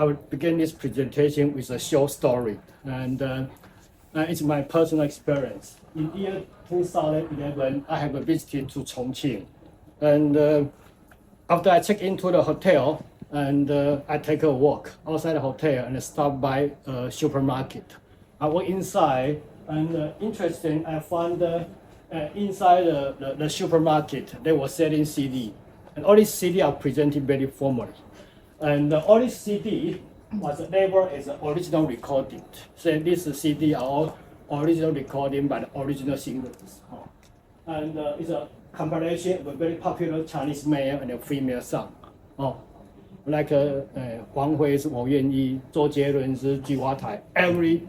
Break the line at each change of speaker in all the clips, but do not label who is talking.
I will begin this presentation with a short story, and it's my personal experience. In year 2011, I have visited to Chongqing, and after I check into the hotel, and I take a walk outside the hotel and stop by a supermarket. I went inside, and interesting, I found inside the supermarket they were selling CD, and all these CD are presented very formally. And all these CD was labeled as original recording. So this CD are all original recording by the original singers. And it's a compilation of a very popular Chinese male and a female song. Like 黄辉是我愿意，周杰伦是菊花台 ，every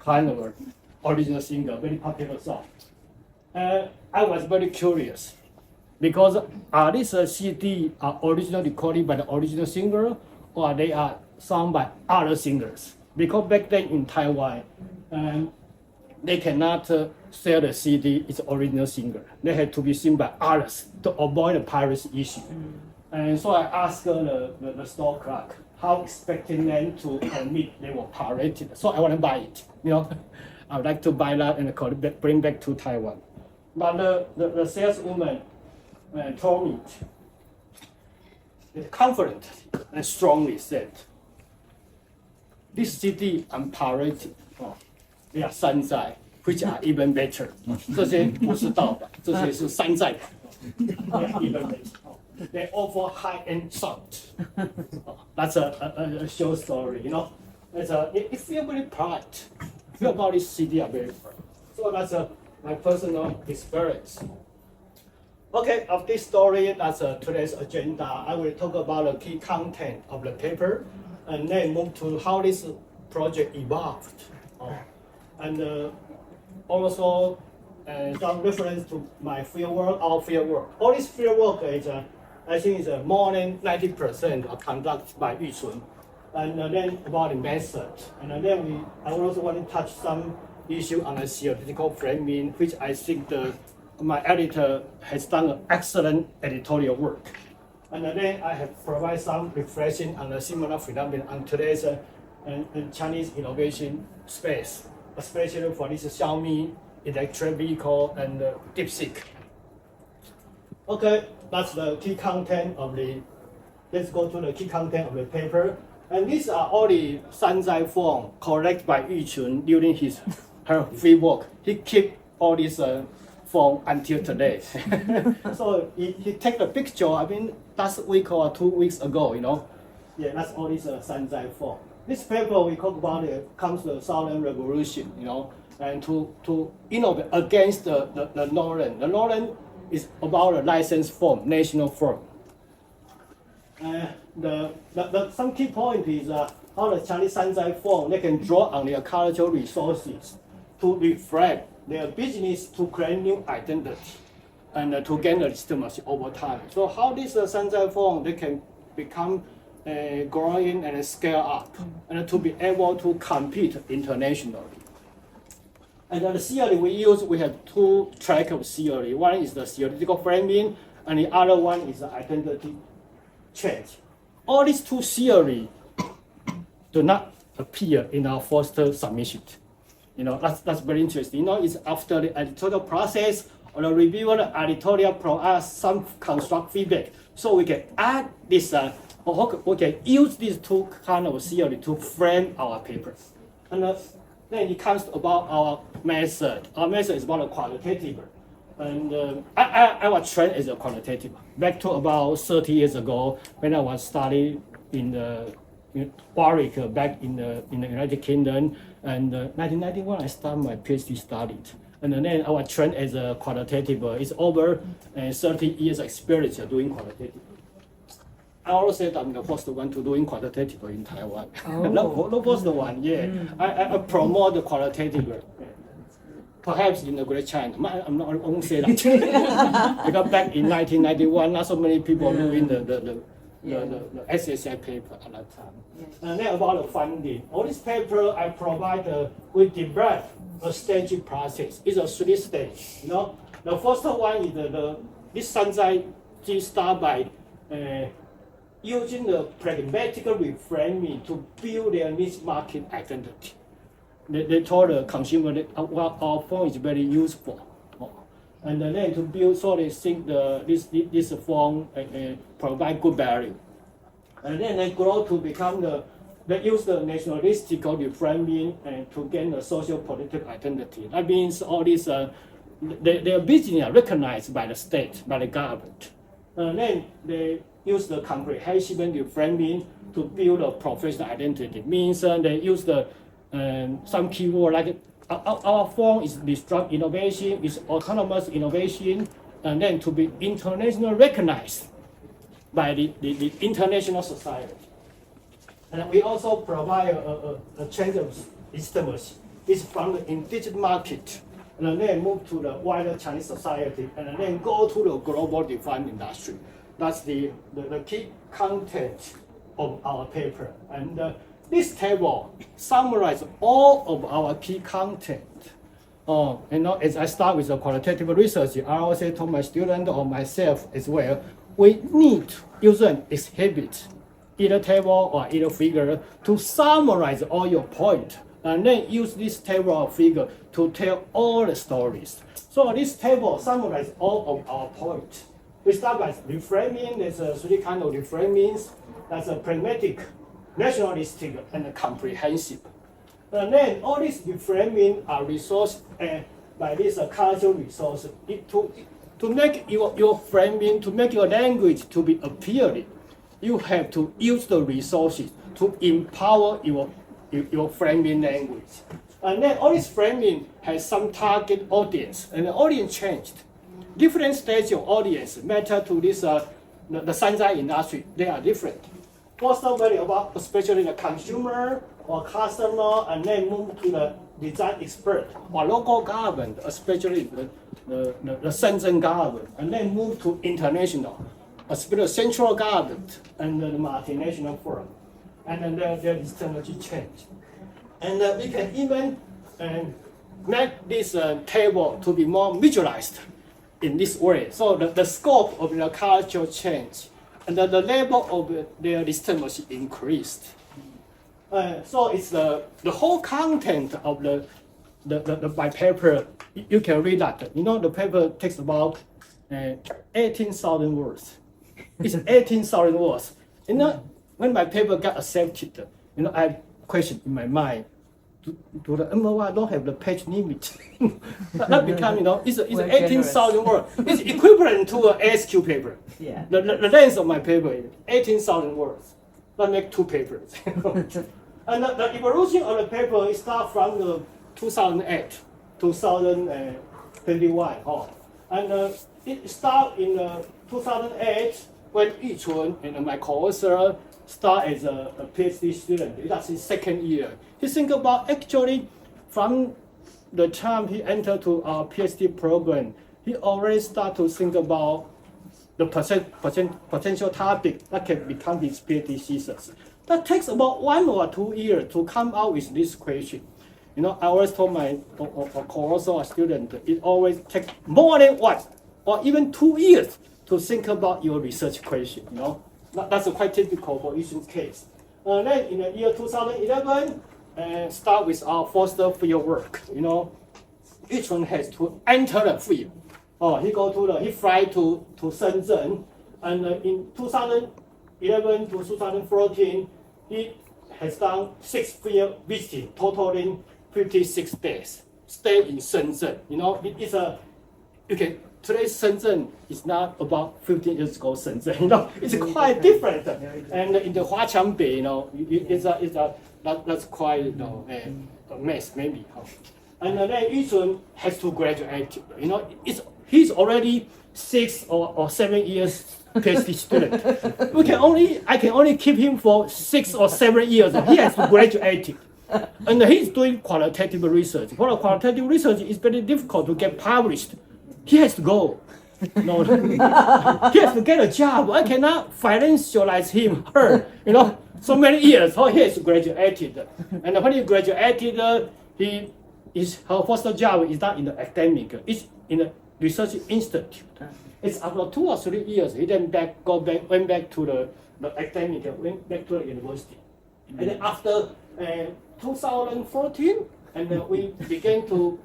kind of original singer, very popular song. I was very curious. Because are these CD are original recorded by the original singer, or they are sung by other singers? Because back then in Taiwan, they cannot sell the CD its original singer. They had to be sung by others to avoid the piracy issue. And so I asked the store clerk how expecting them to admit they were pirated. So I want to buy it. I would like to buy that and bring back to Taiwan. But the saleswoman told me, confidently and strongly said, this CD unpirated, they are 山寨, which are even better. 这些不是盗版，这些是山寨版。They are even better. They offer high-end sound. That's a show story, It feels very proud. Feel about this CD are very proud. So that's my personal experience. Okay, of this story, that's today's agenda. I will talk about the key content of the paper, and then move to how this project evolved, and also some reference to my fieldwork, our fieldwork. All this fieldwork is, I think, is more than 90% are conducted by Yu Chun, and then about the method, and then I also want to touch some issue on the theoretical framing, which I think my editor has done an excellent editorial work. And then I have provided some reflection on the similar phenomenon on today's Chinese innovation space, especially for this Xiaomi electric vehicle and DeepSeek. Okay, that's the key content of let's go to the key content of the paper. And these are all the Sanzai form collected by Yu Chun during her free work. He keep all these form until today. So he take the picture, last week or 2 weeks ago, Yeah, that's all this Sanzai form. This paper we talk about comes to the Southern Revolution, and to innovate against the Northern. The Northern is about a licensed form, national form. Some key point is how the Chinese Sanzai form, they can draw on their cultural resources to reflect their business to create new identity and to gain legitimacy over time. So how this Sanzai form, they can become growing and scale up and to be able to compete internationally. And the theory we have two tracks of theory. One is the theoretical framing, and the other one is the identity change. All these two theories do not appear in our first submission. That's very interesting. It's after the editorial process or the reviewer, the editorial provide some construct feedback. So we can add this, we can use these two kind of theory to frame our papers. And then it comes about our method. Our method is about a qualitative. And I was trained as a qualitative. Back to about 30 years ago, when I was studying in Warwick, back in the United Kingdom, and 1991 I started my PhD study. And then I was trained as a qualitative. It's over 30 years experience doing qualitative. I always said I'm the first one to doing qualitative in Taiwan. The first one, yeah. I promote the qualitative. Perhaps in the Great China, I won't say that. Because back in 1991, not so many people doing the SSI paper at that time. And then about the funding. All this paper I provide, we develop a staging process. It's a 3 stage. The first one is this Sanzai start by using the pragmatic reframing to build their niche market identity. They told the consumer that our phone is very useful. And then to build, so they think this phone provide good value. And then they grow to become they use the nationalistic reframing and to gain a social political identity. That means all these, their business are recognized by the state, by the government. And then they use the comprehensive reframing to build a professional identity. Means they use some keyword like our phone is disrupt innovation, is autonomous innovation, and then to be internationally recognized by the international society. And we also provide a change of legitimacy. It's from the indigenous market, and then move to the wider Chinese society, and then go to the global defined industry. That's the key content of our paper. And this table summarizes all of our key content. As I start with the qualitative research, I also told my student or myself as well, we need to use an exhibit, either table or either figure, to summarize all your points, and then use this table or figure to tell all the stories. So this table summarizes all of our points. We start by reframing. There's three kinds of reframings. That's a pragmatic, nationalistic, and comprehensive. And then all these reframing are resourced by these cultural resources. To make your framing, to make your language to be appealing, you have to use the resources to empower your framing language. And then all this framing has some target audience, and the audience changed. Different stage of audience matter to this the sunshine industry. They are different. What's the value about especially the consumer or customer, and then move to the design expert or local government, especially the Shenzhen government, and then move to international, especially central government and the multinational firm. And then there is technology change. And we can even make this table to be more visualized in this way. So the scope of the cultural change and the level of their legitimacy increased. So it's the whole content of my paper. You can read that. The paper takes about 18,000 words. It's 18,000 words. When my paper got accepted, I have question in my mind. Do the MOI don't have the page limit? That become, it's 18,000 words. It's equivalent to an ASQ paper.
Yeah.
The length of my paper is 18,000 words. That make 2 papers. And the evolution of the paper is start from the 2008, 2021. And it start in 2008 when Yichun and my co-author start as a PhD student. That's his second year. He think about actually from the time he entered to our PhD program, he already start to think about the potential topic that can become his PhD thesis. That takes about 1 or 2 years to come out with this question. I always told my co-author or student, it always takes more than 1 or even 2 years to think about your research question. That's quite typical for each case. Then in the year 2011, start with our foster field work. Each one has to enter the field. He fly to Shenzhen, and in 2011 to 2014, he has done 6 field visits, totaling 56 days. Stay in Shenzhen. Today's Shenzhen is not about 15 years ago Shenzhen. It's quite different. And in the Huaqiang Bay, that's quite a mess maybe. And then Yichun has to graduate. He's already 6 or 7 years PhD student. I can only keep him for 6 or 7 years. He has to graduate. And he's doing qualitative research. For the qualitative research, it's very difficult to get published. He has to go. He has to get a job. I cannot financialize her. So many years. So he has graduated. And when he graduated, her first job is not in the academic. It's in a research institute. It's after 2 or 3 years. He then went back to the academic went back to the university. And then after 2014, and we began to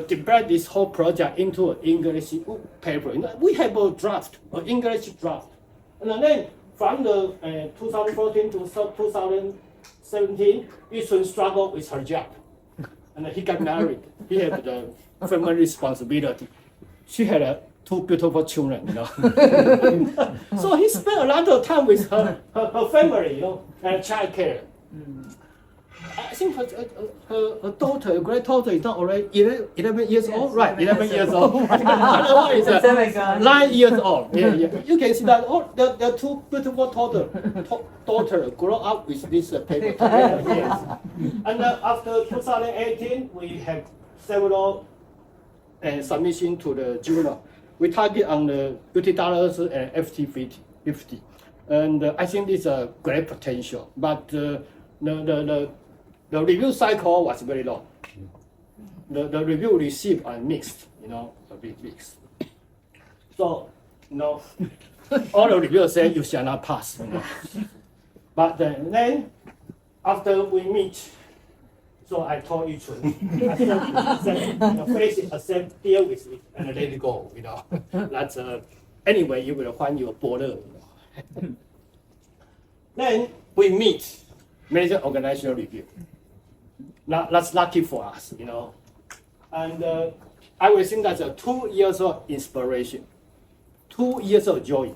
develop this whole project into an English paper. We have a draft, an English draft. And then from the 2014 to 2017, Yishun struggled with her job. And he got married. He had the family responsibility. She had two beautiful children, So he spent a lot of time with her family, and child care. I think her daughter, granddaughter, is not already 11 years old, right? 11 years old. Another one is 9 years old. Yeah. You can see that the two beautiful daughter grow up with this paper together. Yes. And after 2018, we have several submission to the journal. We target on the $50 and FT50. And I think it's a great potential, but the review cycle was very long. The review received are mixed, a bit mixed. So, all the reviewers say you shall not pass. But then, after we meet, so I told Yishun, face it, accept, deal with it, and let it go. That's anyway, you will find your border. Then we meet, major organizational review. That's lucky for us, And I will think that's 2 years of inspiration, 2 years of joy.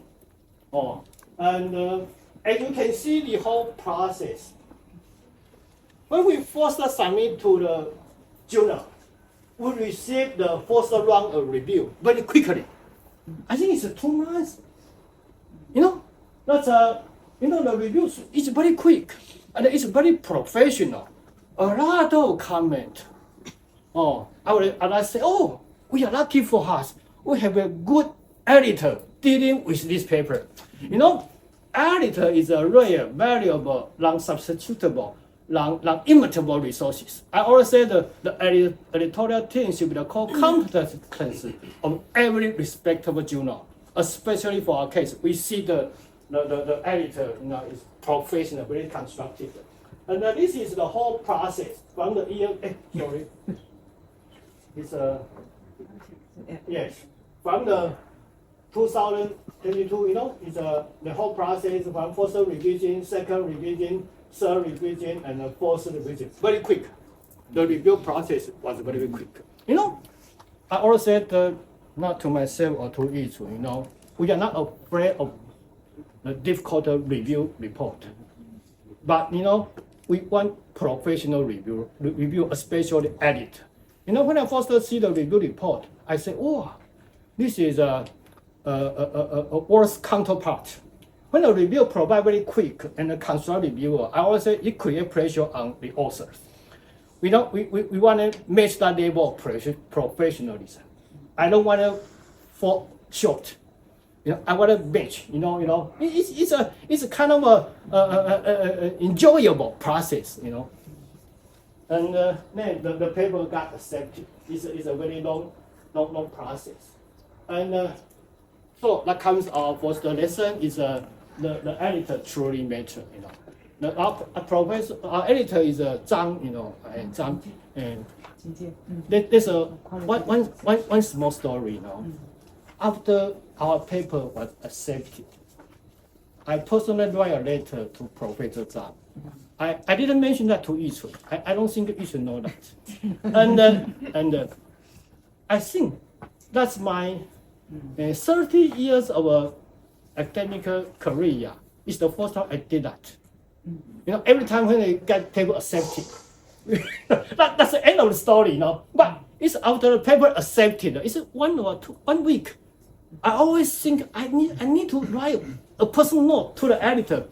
And as you can see, the whole process. When we first submit to the journal, we receive the first round of review very quickly. I think it's 2 months. That's the review is very quick and it's very professional. A lot of comment. I say, we are lucky for us. We have a good editor dealing with this paper. Editor is a rare, valuable, non-substitutable, non-imitable resources. I always say the editorial team should be the core competence of every respectable journal. Especially for our case, we see the editor is professional, very constructive. And this is the whole process from the year, it's yes, from the 2022, it's the whole process from first revision, second revision, third revision, and the fourth revision. Very quick. The review process was very quick. I always said, not to myself or to Yishun, we are not afraid of the difficult review report. But, we want professional review, especially edit. When I first see the review report, I say, this is a worse counterpart. When a review provides very quick and a constructive reviewer, I always say it creates pressure on the authors. We want to match that level of professionalism. I don't want to fall short. I want to match. It's a kind of a enjoyable process. And then the paper got accepted. It's a very long process. And so that comes our first lesson is the editor truly matters. Our editor is Zhang, and Zhang, and there's one small story. After our paper was accepted, I personally write a letter to Professor Zhang. I didn't mention that to Yishun. I don't think Yishun know that. And I think that's my 30 years of academic career. It's the first time I did that. Every time when I get paper accepted, that's the end of the story, But it's after the paper accepted. It's 1 week. I always think I need to write a personal note to the editor.